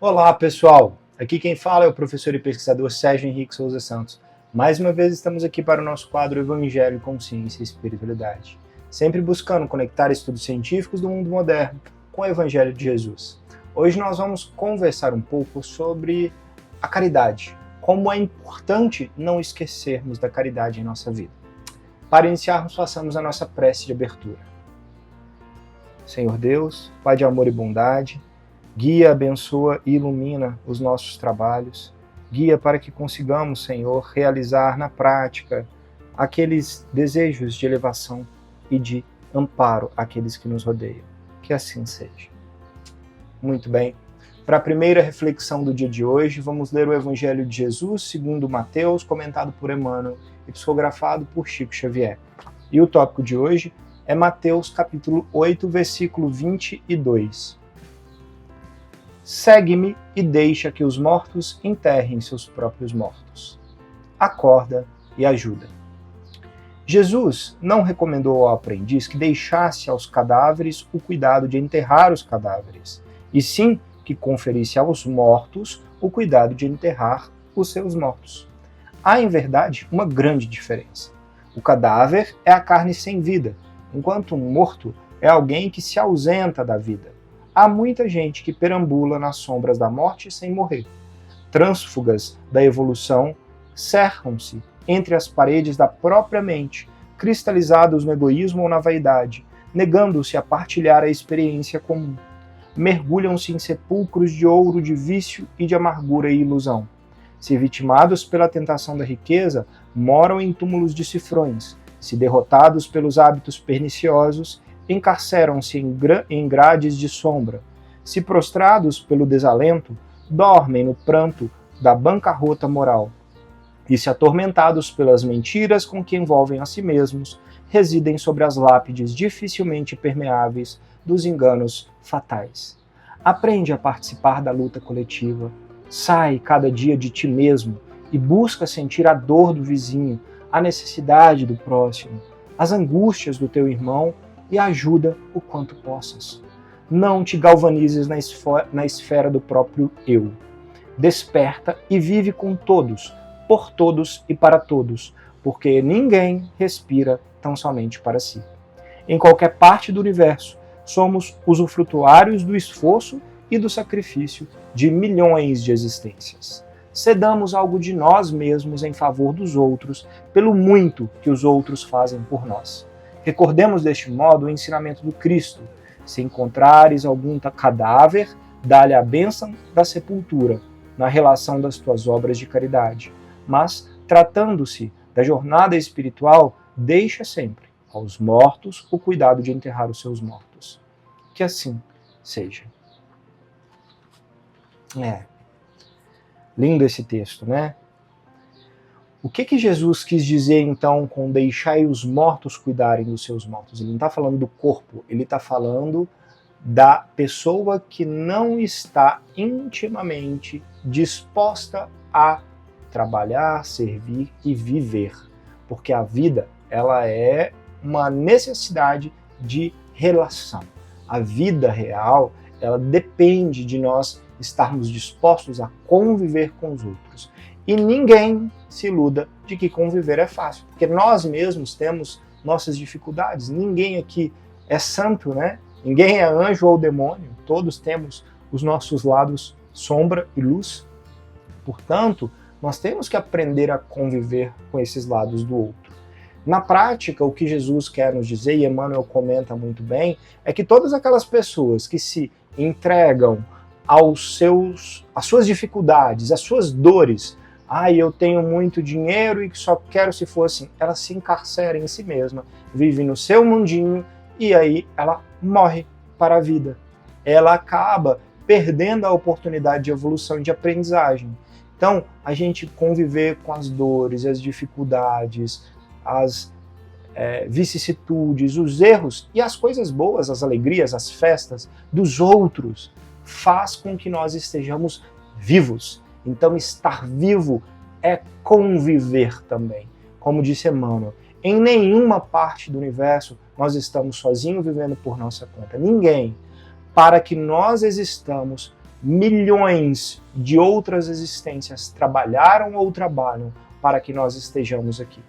Olá, pessoal! Aqui quem fala é o professor e pesquisador Sérgio Henrique Souza Santos. Mais uma vez estamos aqui para o nosso quadro Evangelho com Ciência e Espiritualidade, sempre buscando conectar estudos científicos do mundo moderno com o Evangelho de Jesus. Hoje nós vamos conversar um pouco sobre a caridade, como é importante não esquecermos da caridade em nossa vida. Para iniciarmos, façamos a nossa prece de abertura. Senhor Deus, Pai de amor e bondade, guia, abençoa e ilumina os nossos trabalhos. Guia para que consigamos, Senhor, realizar na prática aqueles desejos de elevação e de amparo àqueles que nos rodeiam. Que assim seja. Muito bem. Para a primeira reflexão do dia de hoje, vamos ler o Evangelho de Jesus, segundo Mateus, comentado por Emmanuel e psicografado por Chico Xavier. E o tópico de hoje é Mateus capítulo 8, versículo 22. Segue-me e deixa que os mortos enterrem seus próprios mortos. Acorda e ajuda. Jesus não recomendou ao aprendiz que deixasse aos cadáveres o cuidado de enterrar os cadáveres, e sim que conferisse aos mortos o cuidado de enterrar os seus mortos. Há, em verdade, uma grande diferença. O cadáver é a carne sem vida, enquanto um morto é alguém que se ausenta da vida. Há muita gente que perambula nas sombras da morte sem morrer. Trânsfugas da evolução cercam-se entre as paredes da própria mente, cristalizados no egoísmo ou na vaidade, negando-se a partilhar a experiência comum. Mergulham-se em sepulcros de ouro, de vício e de amargura e ilusão. Se vitimados pela tentação da riqueza, moram em túmulos de cifrões. Se derrotados pelos hábitos perniciosos, encarceram-se em grades de sombra. Se prostrados pelo desalento, dormem no pranto da bancarrota moral. E se atormentados pelas mentiras com que envolvem a si mesmos, residem sobre as lápides dificilmente permeáveis dos enganos fatais. Aprende a participar da luta coletiva. Sai cada dia de ti mesmo e busca sentir a dor do vizinho, a necessidade do próximo, as angústias do teu irmão e ajuda o quanto possas. Não te galvanizes na esfera do próprio eu. Desperta e vive com todos, por todos e para todos, porque ninguém respira tão somente para si. Em qualquer parte do universo, somos usufrutuários do esforço e do sacrifício de milhões de existências. Cedamos algo de nós mesmos em favor dos outros, pelo muito que os outros fazem por nós. Recordemos deste modo o ensinamento do Cristo. Se encontrares algum cadáver, dá-lhe a bênção da sepultura, na relação das tuas obras de caridade. Mas, tratando-se da jornada espiritual, deixa sempre aos mortos o cuidado de enterrar os seus mortos. Que assim seja. Lindo esse texto, né? O que Jesus quis dizer, então, com deixai os mortos cuidarem dos seus mortos? Ele não está falando do corpo, ele está falando da pessoa que não está intimamente disposta a trabalhar, servir e viver. Porque a vida, ela é uma necessidade de relação. A vida real, ela depende de nós estarmos dispostos a conviver com os outros. E ninguém se iluda de que conviver é fácil, porque nós mesmos temos nossas dificuldades. Ninguém aqui é santo, né? Ninguém é anjo ou demônio. Todos temos os nossos lados sombra e luz. Portanto, nós temos que aprender a conviver com esses lados do outro. Na prática, o que Jesus quer nos dizer, e Emmanuel comenta muito bem, é que todas aquelas pessoas que se entregam às suas dificuldades, às suas dores, eu tenho muito dinheiro e que só quero se fosse, ela se encarcera em si mesma, vive no seu mundinho e aí ela morre para a vida. Ela acaba perdendo a oportunidade de evolução e de aprendizagem. Então, a gente conviver com as dores, as dificuldades, as vicissitudes, os erros e as coisas boas, as alegrias, as festas dos outros, faz com que nós estejamos vivos. Então, estar vivo é conviver também. Como disse Emmanuel, em nenhuma parte do universo nós estamos sozinhos vivendo por nossa conta. Ninguém. Para que nós existamos, milhões de outras existências trabalharam ou trabalham para que nós estejamos aqui,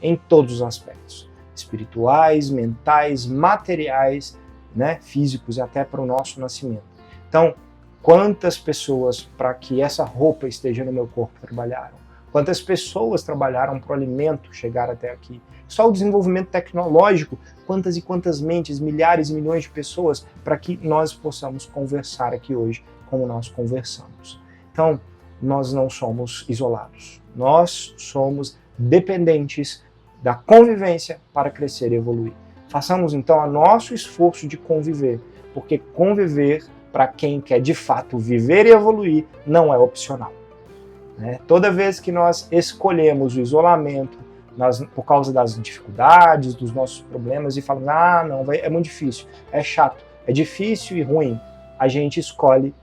em todos os aspectos, espirituais, mentais, materiais, né, físicos, até para o nosso nascimento. Então, quantas pessoas para que essa roupa esteja no meu corpo trabalharam? Quantas pessoas trabalharam para o alimento chegar até aqui? Só o desenvolvimento tecnológico, quantas e quantas mentes, milhares e milhões de pessoas para que nós possamos conversar aqui hoje como nós conversamos. Então, nós não somos isolados. Nós somos dependentes da convivência para crescer e evoluir. Façamos então o nosso esforço de conviver, porque conviver, para quem quer de fato viver e evoluir, não é opcional. Toda vez que nós escolhemos o isolamento por causa das dificuldades, dos nossos problemas, e falamos, não, é muito difícil, é chato, é difícil e ruim, a gente escolhe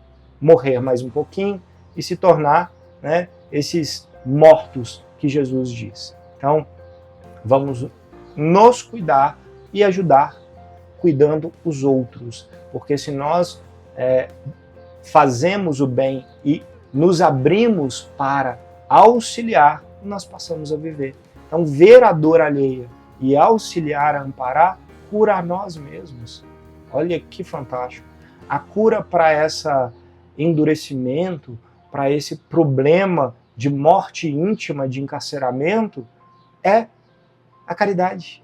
morrer mais um pouquinho e se tornar, né, esses mortos que Jesus diz. Então, vamos nos cuidar e ajudar cuidando os outros, porque se nós fazemos o bem e nos abrimos para auxiliar, nós passamos a viver. Então, ver a dor alheia e auxiliar a amparar, cura a nós mesmos. Olha que fantástico. A cura para esse endurecimento, para esse problema de morte íntima, de encarceramento, é a caridade.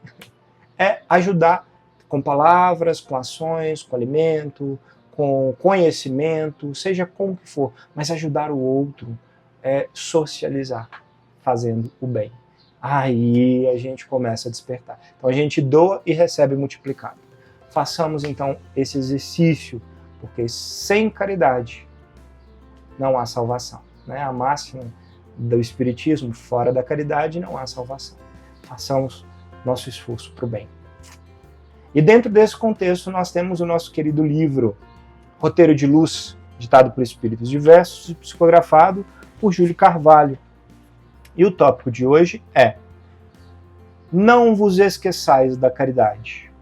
É ajudar com palavras, com ações, com alimento, com conhecimento, seja como que for, mas ajudar o outro é socializar, fazendo o bem. Aí a gente começa a despertar. Então a gente doa e recebe multiplicado. Façamos então esse exercício, porque sem caridade não há salvação. A máxima do Espiritismo, fora da caridade não há salvação. Façamos nosso esforço para o bem. E dentro desse contexto nós temos o nosso querido livro Roteiro de Luz, ditado por espíritos diversos e psicografado por Júlio Carvalho. E o tópico de hoje é: não vos esqueçais da caridade.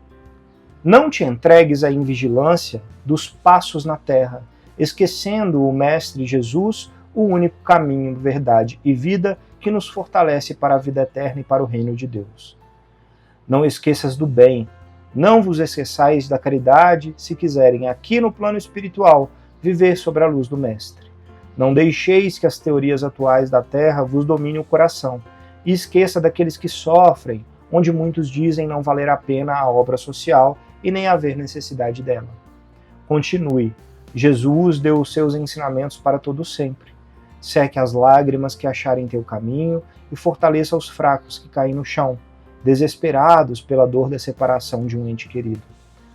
Não te entregues à invigilância dos passos na terra, esquecendo o Mestre Jesus, o único caminho, verdade e vida que nos fortalece para a vida eterna e para o reino de Deus. Não esqueças do bem, não vos esqueçais da caridade, se quiserem, aqui no plano espiritual, viver sobre a luz do Mestre. Não deixeis que as teorias atuais da Terra vos dominem o coração, e esqueça daqueles que sofrem, onde muitos dizem não valer a pena a obra social e nem haver necessidade dela. Continue. Jesus deu os seus ensinamentos para todo sempre. Seque as lágrimas que acharem teu caminho e fortaleça os fracos que caem no chão, desesperados pela dor da separação de um ente querido.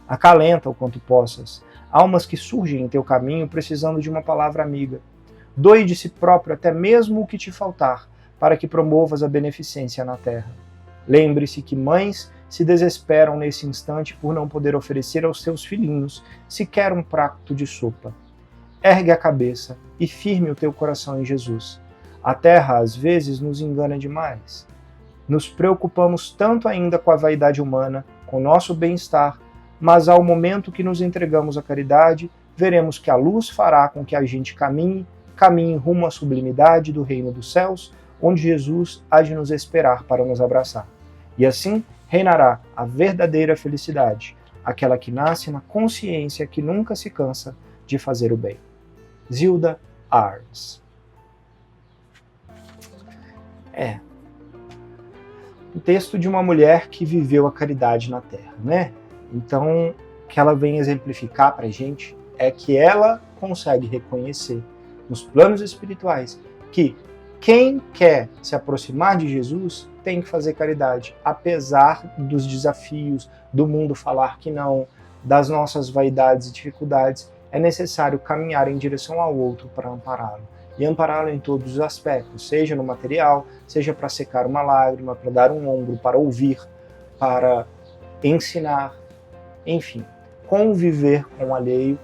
Acalenta o quanto possas, almas que surgem em teu caminho precisando de uma palavra amiga. Doe de si próprio até mesmo o que te faltar, para que promovas a beneficência na terra. Lembre-se que mães se desesperam nesse instante por não poder oferecer aos seus filhinhos sequer um prato de sopa. Ergue a cabeça e firme o teu coração em Jesus. A terra às vezes nos engana demais. Nos preocupamos tanto ainda com a vaidade humana, com o nosso bem-estar, mas ao momento que nos entregamos à caridade, veremos que a luz fará com que a gente caminhe rumo à sublimidade do reino dos céus, onde Jesus há de nos esperar para nos abraçar. E assim reinará a verdadeira felicidade, aquela que nasce na consciência que nunca se cansa de fazer o bem. Zilda Arns. Um texto de uma mulher que viveu a caridade na Terra, Então, o que ela vem exemplificar para a gente é que ela consegue reconhecer nos planos espirituais que quem quer se aproximar de Jesus tem que fazer caridade, apesar dos desafios, do mundo falar que não, das nossas vaidades e dificuldades, é necessário caminhar em direção ao outro para ampará-lo. E ampará-lo em todos os aspectos, seja no material, seja para secar uma lágrima, para dar um ombro, para ouvir, para ensinar, enfim, conviver com o alheio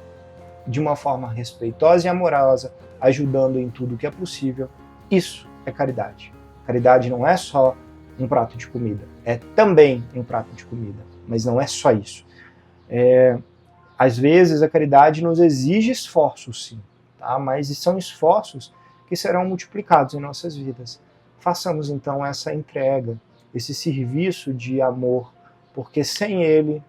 de uma forma respeitosa e amorosa, ajudando em tudo que é possível. Isso é caridade. Caridade não é só um prato de comida, é também um prato de comida, mas não é só isso. Às vezes a caridade nos exige esforço, sim, tá? Mas são esforços que serão multiplicados em nossas vidas. Façamos então essa entrega, esse serviço de amor, porque sem ele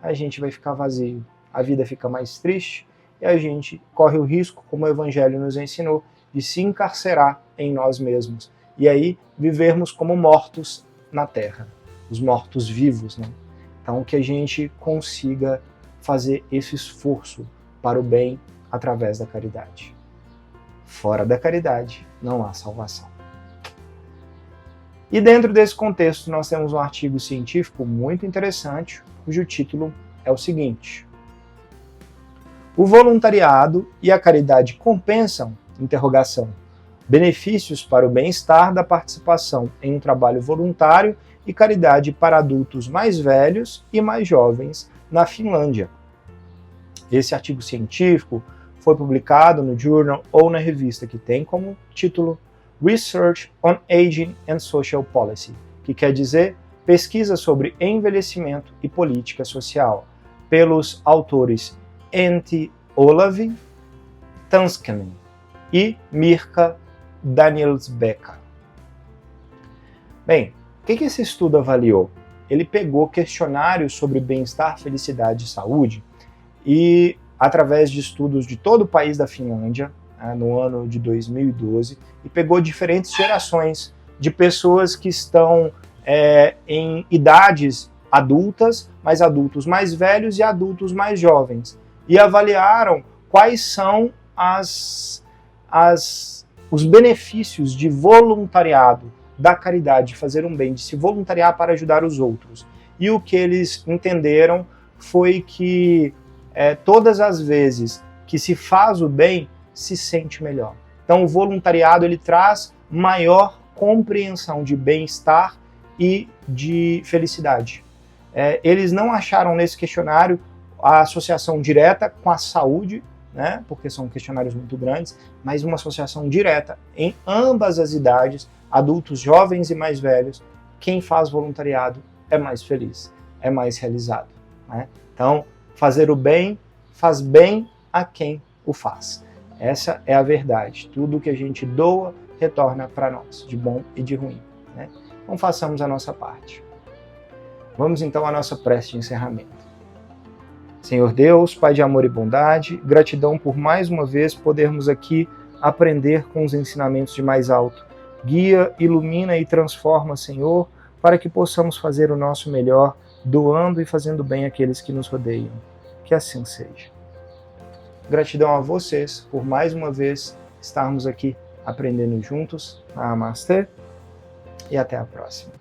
a gente vai ficar vazio, a vida fica mais triste e a gente corre o risco, como o Evangelho nos ensinou, de se encarcerar em nós mesmos e aí vivermos como mortos na terra, os mortos vivos, né? Então que a gente consiga fazer esse esforço para o bem através da caridade. Fora da caridade não há salvação. E dentro desse contexto nós temos um artigo científico muito interessante, cujo título é o seguinte: o voluntariado e a caridade compensam? Benefícios para o bem-estar da participação em um trabalho voluntário e caridade para adultos mais velhos e mais jovens na Finlândia. Esse artigo científico foi publicado no Journal ou na revista que tem como título Research on Aging and Social Policy, que quer dizer pesquisa sobre envelhecimento e política social, pelos autores Antti Olavi Tanskanen e Mirka Danielsbäck. Bem, o que esse estudo avaliou? Ele pegou questionários sobre bem-estar, felicidade e saúde e, através de estudos de todo o país da Finlândia, no ano de 2012, e pegou diferentes gerações de pessoas que estão em idades adultas, mas adultos mais velhos e adultos mais jovens, e avaliaram quais são os benefícios de voluntariado, da caridade, de fazer um bem, de se voluntariar para ajudar os outros. E o que eles entenderam foi que todas as vezes que se faz o bem, se sente melhor. Então o voluntariado ele traz maior compreensão de bem-estar e de felicidade. Eles não acharam nesse questionário a associação direta com a saúde, né, porque são questionários muito grandes, mas uma associação direta em ambas as idades, adultos jovens e mais velhos. Quem faz voluntariado é mais feliz, é mais realizado, né? Então, fazer o bem faz bem a quem o faz. Essa é a verdade. Tudo que a gente doa retorna para nós, de bom e de ruim, né? Então façamos a nossa parte. Vamos então à nossa prece de encerramento. Senhor Deus, Pai de amor e bondade, gratidão por mais uma vez podermos aqui aprender com os ensinamentos de mais alto. Guia, ilumina e transforma, Senhor, para que possamos fazer o nosso melhor, doando e fazendo bem àqueles que nos rodeiam. Que assim seja. Gratidão a vocês por mais uma vez estarmos aqui aprendendo juntos. Namastê e até a próxima.